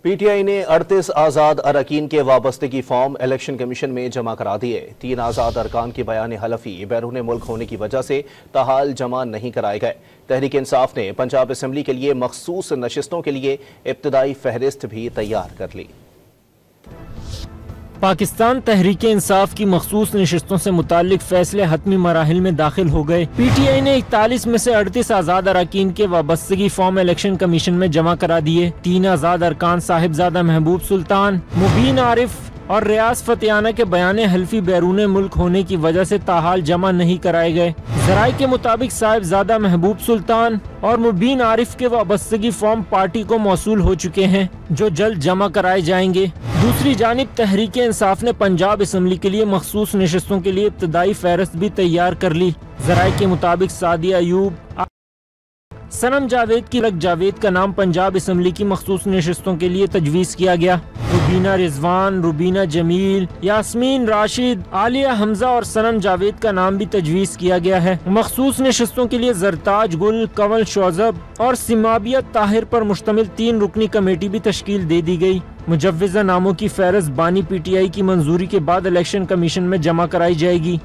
PTI ने 38 आज़ाद अरकान के वाबस्तगी फॉर्म इलेक्शन कमीशन में जमा करा दिए। 3 आज़ाद अरकान के बयान हलफी बैरून मुल्क होने की वजह से ताहाल जमा नहीं कराए गए। तहरीक इंसाफ ने पंजाब असम्बली के लिए मखसूस नशिस्तों के लिए इब्तदाई फहरिस्त भी तैयार कर ली। पाकिस्तान तहरीक इंसाफ की मखसूस नशिस्तों से मुतालिक फैसले हतमी मराहिल में दाखिल हो गए। पीटीआई ने 41 में से 38 आज़ाद अरकान के वाबस्तगी फॉर्म इलेक्शन कमीशन में जमा करा दिए। 3 आज़ाद अरकान साहिबजादा महबूब सुल्तान, मुबीन आरिफ और रियाज फतेहाना के बयान हल्फी बैरून मुल्क होने की वजह से ताहाल जमा नहीं कराए गए। जराये के मुताबिक साहिबजादा महबूब सुल्तान और मुबीन आरिफ के वाबस्तगी फॉर्म पार्टी को मौसूल हो चुके हैं, जो जल्द जमा कराए जाएंगे। दूसरी जानिब तहरीक इंसाफ ने पंजाब असम्बली के लिए मखसूस नशिस्तों के लिए इब्तदाई फहरिस्त भी तैयार कर ली। जराये के मुताबिक सादिया अयूब, सनम जावेद की लग जावेद का नाम पंजाब असम्बली की मखसूस नशिस्तों के लिए तजवीज़ किया गया। रुबीना रिजवान, रुबीना जमील, यास्मीन राशिद, आलिया हमजा और सनम जावेद का नाम भी तजवीज़ किया गया है। मखसूस नशिस्तों के लिए जरताज गुल, कंवल शोजब और सिमाबियत ताहिर पर मुश्तमिल 3 रुकनी कमेटी भी तश्कील दे दी गई। मुजव्विज़ा नामों की फहरिस्त बानी पीटीआई की मंजूरी के बाद इलेक्शन कमीशन में जमा कराई जाएगी।